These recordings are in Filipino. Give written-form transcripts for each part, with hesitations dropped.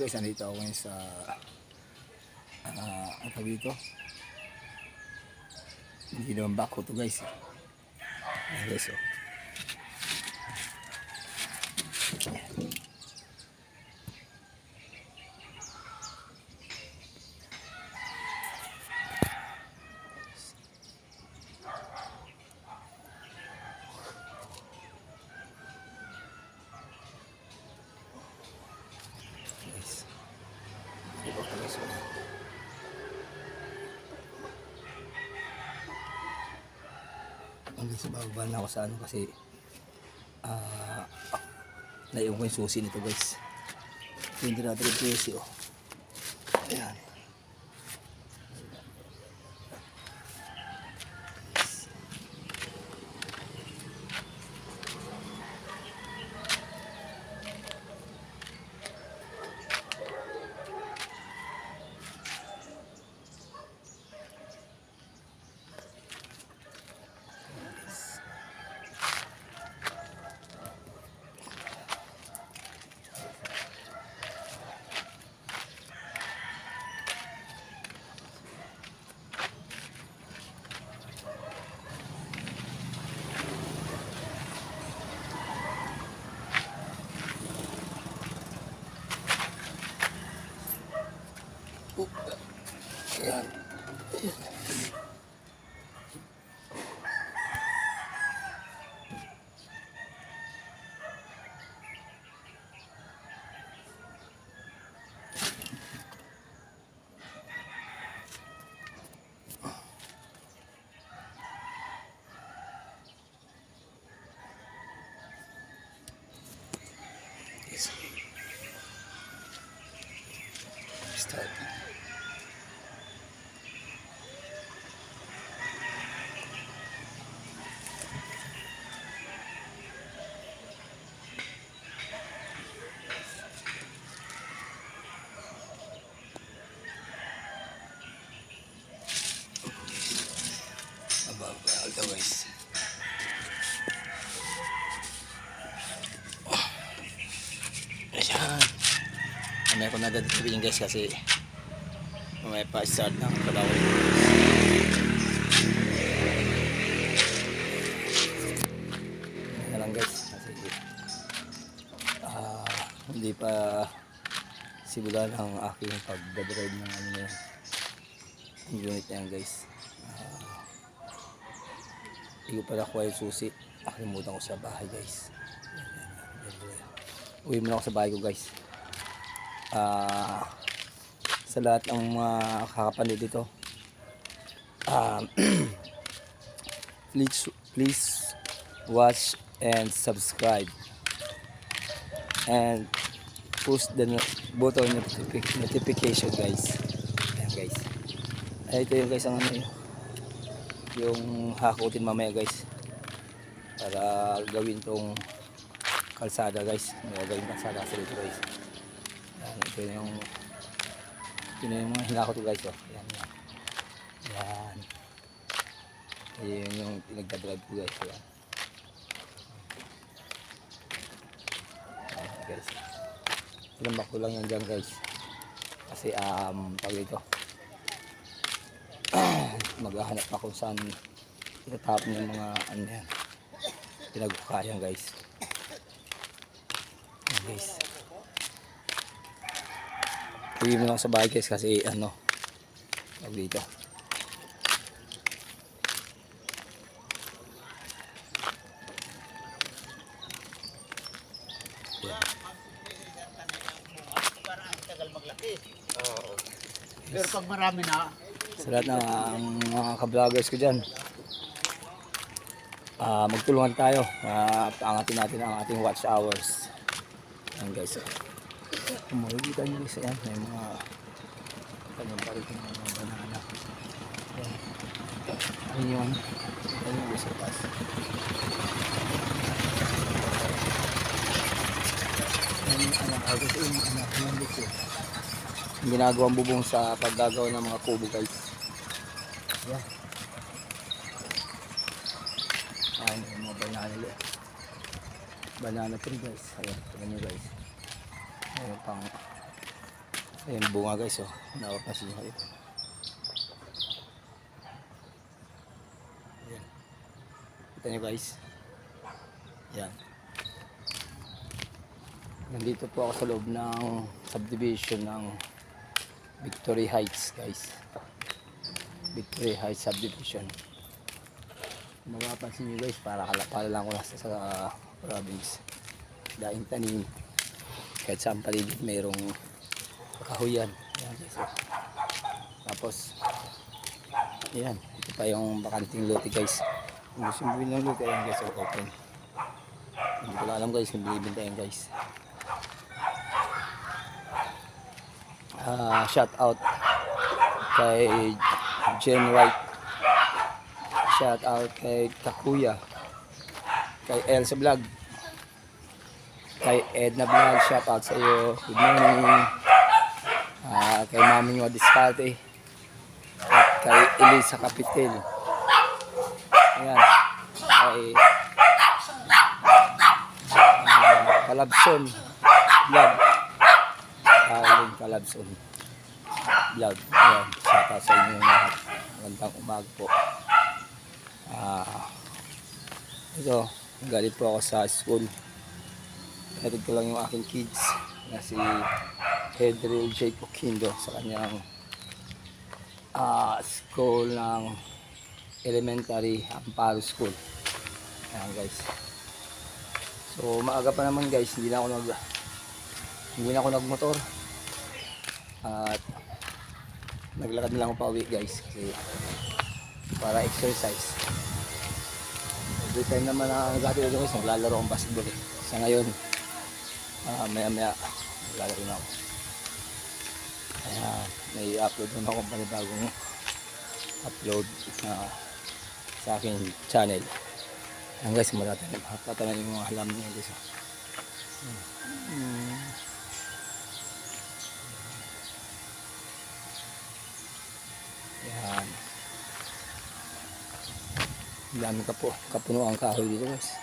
Guys, nandito ako ngayon sa ano dito, hindi naman bako to guys. Ayan guys, oh. Guys, ito pa guys, oh. Guys, bababa na ako sa ano kasi naiwan ko yung susi nito guys. Ito yung dinadalhin ko yung susi, oh. Ayan. Ayan. Start. Ito guys. Ayan. Mamaya ko na dadalhin guys kasi mamaya pa start ng kalawin. Ayan lang guys kasi hindi pa simulan ang aking pagdadrive ng ano na yan, unit na yan guys. Hindi ko pala kuha yung susi, nakalimutan ko sa bahay guys. Uwi muna ako sa bahay ko guys. Sa lahat ng mga kakapanood dito, please watch and subscribe and push the button notification guys. Ayan guys, ito yung guys ang ano yung hakutin mamaya guys para gawin tong kalsada guys. May gawin kalsada sa dito guys. Ayan, ito yung mga hinakot ko guys, oh. Ayan, ayan. Ayan yung pinagdadrive ko guys. Ayan. Ayan guys, tinambak ko lang yan dyan guys kasi pag ito maghahanap na kung saan itatapon yung mga ano yan pinagkakayan guys. Ayan guys, uwi mo lang sa bahay guys kasi ano pag dito pero pag marami na sa lahat ng mga ka-vloggers ko dyan, magtulungan tayo, paangatin natin ang ating watch hours. Ayan guys, kung makikita nyo guys, ayan, may mga kanyang parit ng mga banana. Ayan yun, ayan yung guys sa taas. Ayan yung anak, agad yung anak yung guys. Ginagawang bubong sa paggagawa ng mga kubo guys. Ayan. Ayan yung mga banana tree guys. Ayan, tignan nyo guys. Ayan pang Ayan bunga guys, oh. Napapansin nyo kayo. Ayan. Kita nyo guys. Ayan. Nandito po ako sa loob ng subdivision ng Victory Heights guys. Victory Heights subdivision. Mapapansin nyo guys, para lang ko nasa sa province. Daing tanim. Kahit saan paligid mayroong kahuyan. Ayan guys. Oh. Tapos, ayan. Ito pa yung bakanting lote guys. Kung gusto mo bilhin ng lote, ayan guys. Open. Hindi ko lang alam guys kung bilibin tayo guys. Shout out kay Jen White, shout out kay Kakuya, kay Elsa Vlog, kay Edna Vlog, shout out sa iyo, good morning. Kay Mami Nyo Discarte at kay Elisa Capitel, ayan, kay Kalabson Vlog, Caroline Kalabson Vlog. Ayan, shout out sa inyo lahat. Magandang umaga po. Ito, galit po ako sa school. Hatid ko lang yung aking kids na si Pedro J. Poquindo sa kanyang school ng elementary Amparo School. Ayan guys. So maaga pa naman guys, hindi na ako nagmotor. At naglakad na lang ako pa uwi guys kasi para exercise. Every time naman na nagkatid ako guys, naglalaro akong basketball eh. Sa ngayon, maya maya naglalaro na ako. Kaya may upload naman akong panibagong upload sa aking channel. Ayan guys, matatanan yung mga halaman nyo guys. Yan. Dami kapuno ang kahoy dito guys.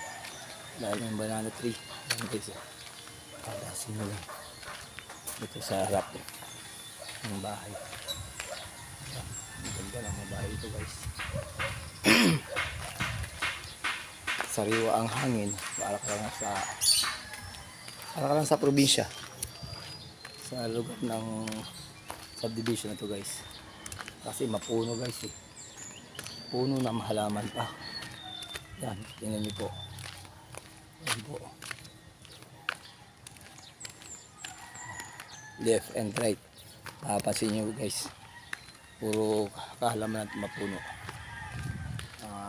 Dahil yung banana tree. Yan guys. Palasin mo lang. Dito sa harap ng bahay. Yan. Ang ganda ng mga bahay dito guys. Sariwa ang hangin. Para ka lang sa probinsya. Sa lugar ng subdivision na to guys. Kasi mapuno guys eh. Puno na mahalaman pa. Yan, tingnan nyo po. Yan po. Left and right. Papansin nyo guys. Puro kahalaman at mapuno.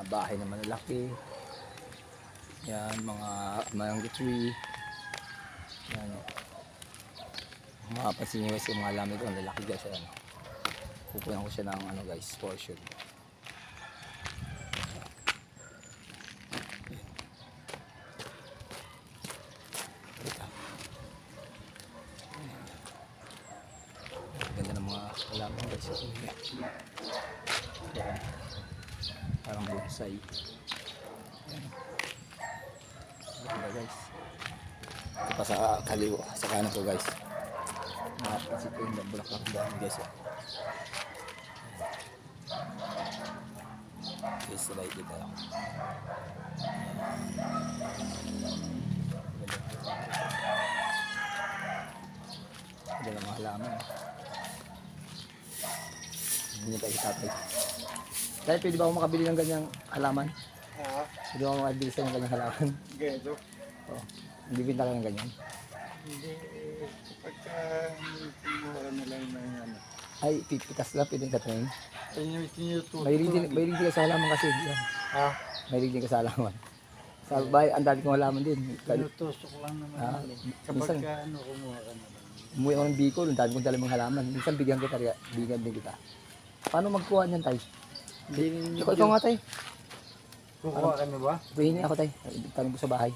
Bahay na malalaki. Yan, mga mango tree. Yan. Mapapansin nyo guys yung mga halaman ito. Ang lalaki guys. Ayan. Pupunan ko siya ng ano guys, portion. Ganda ng mga halaman guys. Ayan. Parang bonsai. Ayan. Ganda guys. Ito pa sa kaliwa, sa kanan ko guys. Kasi ito yung bulaklak dami guys. Yes, right dito. Ganda ng mga halaman. Hindi tayo tatay. Kaya pwede ba ako makabili ng ganyang halaman? Pwede ba ako makabili sa ganyang halaman? Ganito. Oh, hindi binta ka ng ganyan? Hindi. Pagka tinura nila yung mga ano. Ay, pipitas lang, pwede ka tayo. Tinututo. May rin ka sa halaman kasi. Yan. Ha? May rin ka sa halaman. Sa bahay, ang dami kong halaman din. Tinutusok lang naman. Kapag ka ano, kumuha ka naman. Umuwi ako ng Bicol, ang dami kong dala mga halaman. Minsan bigyan kita, bigyan din kita. Paano magkuha niyan, tay? Ikaw nga, tay. Kukuha ka na ba? Pahingi ako, tay. Tanong ko sa bahay.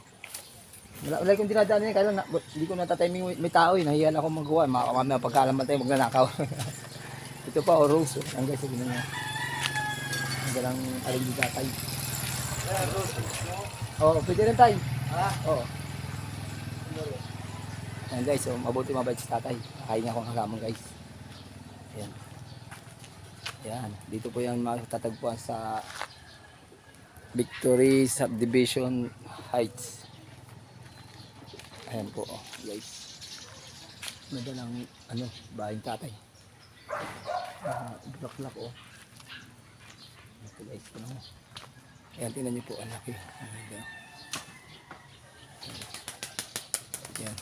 Wala kong dinadaan niya, kaya lang, hindi ko natatiming may tao eh. Nahiyan ako magkuha. Mamaya pagkalaman tayo, magnanakaw. Ito pa, o rose. Ang guys, sabi niya. Ang galang aling di tatay. Oo, pwede rin tayo. Ha? Oo. Ayan guys, so mabuti mabait si tatay. Kain niya akong halaman guys. Ayan. Ayan. Dito po yan matatagpuan sa Victory Subdivision Heights. Ayan po guys. Madalang bahay ng tatay. Black ito guys. Ayan, tingnan niyo po ang laki. Ayan.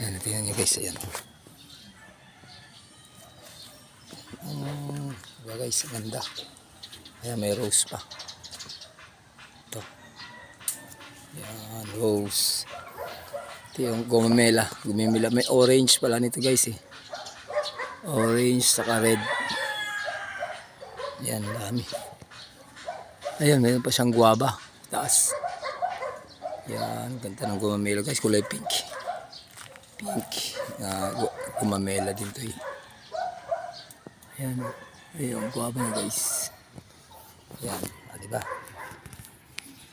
Ayan, tingnan nyo guys, ayan. Diba guys, ganda. Ayan, may rose pa. Ito. Ayan, rose. Ito yung gumamela. May orange pala nito guys eh. Orange saka red. Ayan, dami. Ayan, mayroon pa siyang guava. Taas. Ayan, ganda ng gumamela guys, kulay pink. Pink na gumamela din to eh. Ayan, ayun, guwaba na guys. Ayan, diba?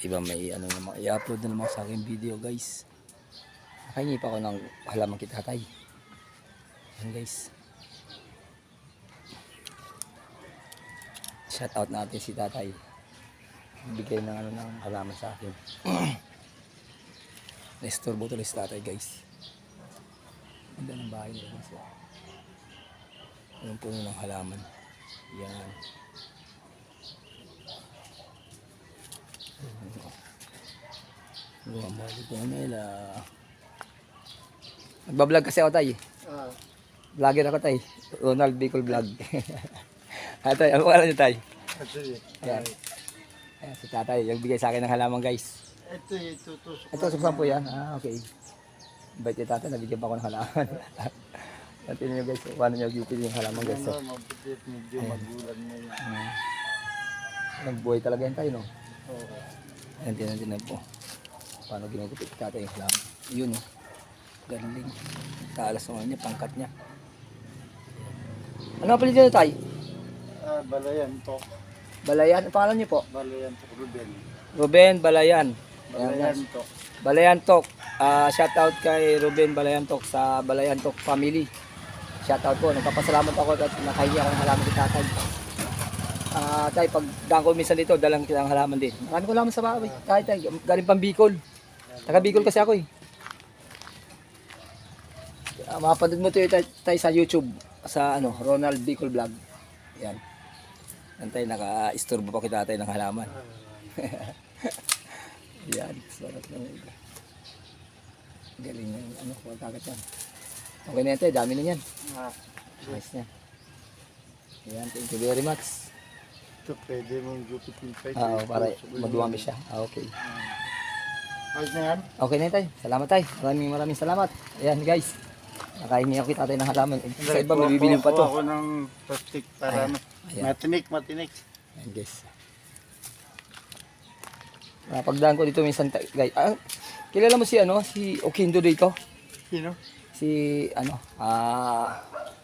Diba may naman, i-upload na naman sa aking video guys. Nakahingi pa ako ng halaman kita tatay. Ayan guys. Shout out natin si tatay. Bigay ng ng halaman sa akin. Nestor Botolis tatay guys. Ganda ng bahay nila guys. Anong puno ng halaman. Yan. Gumamali ko nila. Nagbablog kasi ako tay. Vlogger ako tay. Ronald Bicol Vlog. Tay, ano pangalan niyo tay? Ayan. Ayan, si tatay. Yung bigay sa akin ng halaman guys. Ito, suksampo yan. Okay. Bait yung tatay, nabigyan pa ako ng halaman. At yun nyo guys, paano nyo gipin yung halaman guys. So, medyo magulang na yan. Nagbuhay talaga yan tayo, no? Oo. Ayan, tinan po. Paano ginagupit tatay yung halaman. Yun, no? Galing. Taalas naman niya, pangkat niya. Ano ang palit nyo tayo? Balayan to. Balayan, ang pangalan niyo po? Balayan to, Ruben. Ruben Balayan. Balayan to. Balayantok. Shout out kay Ruben Balayantok sa Balayantok family. Shout out po. Nagpapasalamat ako at nakahiya ako ng halaman ni tatay. Tay, pag daan ko minsan dito, dalang kitang halaman din. Marami ko halaman sa bahay. Tay, galing pang Bicol. Taga Bicol kasi ako eh. Mapanood mo ito tay sa YouTube. Sa Ronald Bicol Vlog. Yan. Yan tay, naka-istorbo pa kita tay ng halaman. Yan, sarap na ito. Galing na kung kagat yan. Okay na yan tayo, dami na yan. Nice na. Yan, thank you very much. Ito, pwede mong gupitin pa. Para maduwami siya. Okay. Ayos na yan? Okay na yan tayo. Salamat tayo. Maraming salamat. Ayan guys. Nakahingi ako kita tayo ng halaman. Sa iba, may bibili pa to. Ako ng plastic para matinik. Ayan guys. Pagdaan ko dito minsan guys. Kilala mo si si Okindo dito? Sino? Si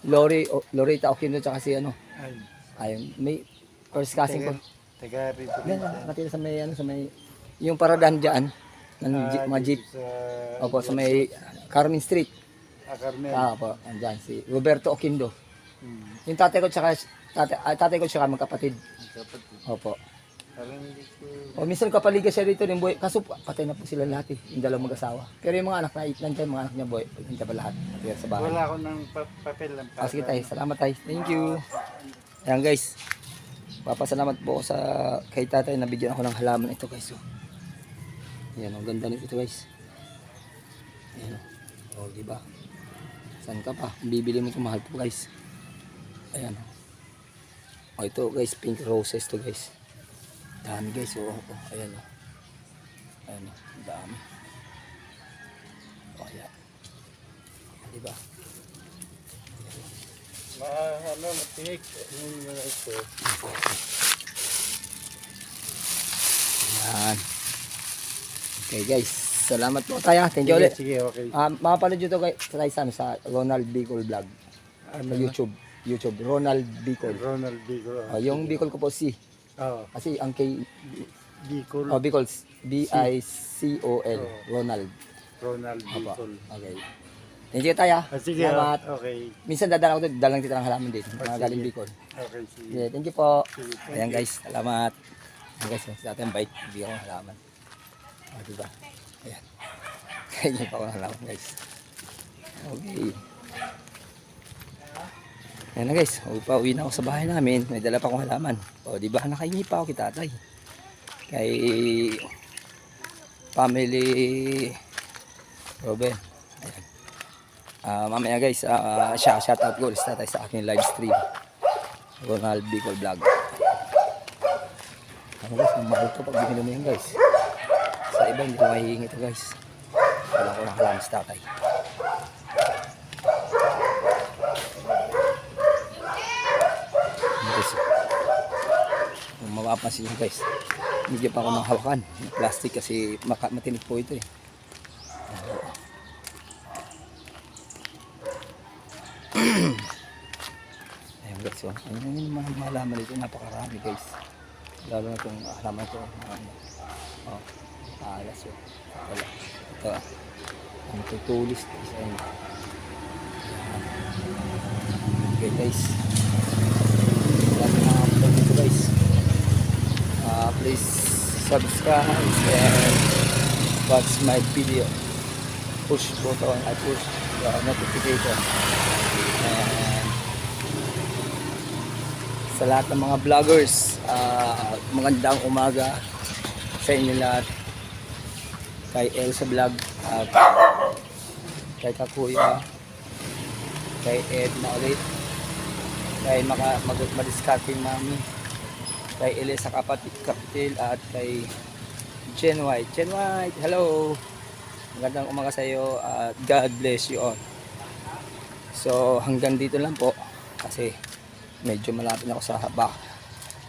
Loretta Okindo tsaka si ayun, may first casting ko. Taga rito. Natira sa may yung paradahan diyan ng mga jeep. Opo, sa may Carmen Street. Carmen. Opo, andyan si Roberto Okindo. Yung tatay ko tsaka magkapatid. Opo. O minsan kapaliga siya rito ng buhay. Kaso patay na po sila lahat yung dalawang mag-asawa. Pero yung mga anak na nandiyan, mga anak niya buhay. Nandiyan pa lahat. Nandiyan sa bahay. Wala ako ng papel lang. Sige tayo. Salamat tayo. Thank you. Ayan guys. Papasalamat po sa kay tatay na bigyan ako ng halaman ito guys. Ayan, ang ganda nito guys. Ayan o. Diba? Saan ka pa? Bibili mo ito mahal po guys. Ayan. O ito guys, pink roses to guys. Dami guys, ayan ayan dami. Ayan. Diba? Matinik. Ito. Ayan. Okay guys, salamat po tayo. Thank you ulit. Sige, okay. Makapanood nyo ito guys sa Ronald Bicol Vlog. YouTube, Ronald Bicol. Ronald Bicol. Yung Bicol ko po si. Oo. Kasi ang kay Bicol. Bicol Bicol. Ronald. Ronald Opo. Bicol. Okay. Thank you tayo. Sige, Salamat. okay. Minsan dadala ko doon, dalang kita ng halaman din. Mga galing sige. Bicol. Okay, sige. Yeah, thank you po. Sige, thank Ayan you. guys, salamat. Ayan guys, sa ating bike, bigyan ko ng halaman. O, diba? Ayan. Kaya pa ako ng halaman guys. Okay. Ayan na guys, uwi na ako sa bahay namin. May dala pa akong halaman. O, diba? Nakahingi pa ako kita tatay. Kay family Robin. Ayan. Mamaya guys, shout out ko ulit tayo sa aking live stream. Ronald Bicol Vlog. Ano guys, mahal to pag binili mo yan guys. Sa iba hindi ko mahihingi ito guys. Wala ko nakalaman sa tatay. Guys, kung mapapansin nyo guys, hindi pa ako ng hawakan. Plastic kasi matinik po ito eh. Ayan guys, so, ayun yung mga halaman dito, napakarami guys. Lalo na itong halaman ko. Alas yun. Wala. Ito, ang tutulis sa inyo. Okay guys. Lalo na upload dito guys. Please subscribe and watch my video. Push button at push the notification. And sa lahat ng mga vloggers, magandang umaga sa inyo lahat. Kay Elsa Vlog, kay Kakuya, kay Edna ulit, kay Madiscarding Mami, kay Elisa Kapitil, at kay Jen White. Jen White, hello! Magandang umaga sa iyo at God bless you all. So hanggang dito lang po kasi medyo malapit na ako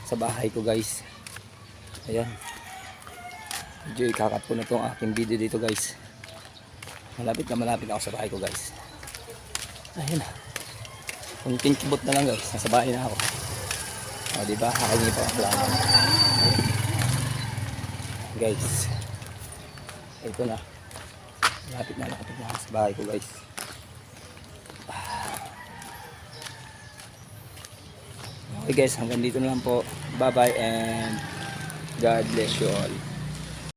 sa bahay ko guys. Ayan. Medyo ikakat ko na itong aking video dito guys. Malapit ako sa bahay ko guys. Ayan na. Kunting kibot na lang guys. Nasa bahay na ako. O diba? Hakingi pa ako lang. Guys. Ito na. Malapit na ako sa bahay ko guys. Okay guys, hanggang dito na lang po. Bye bye and God bless you all.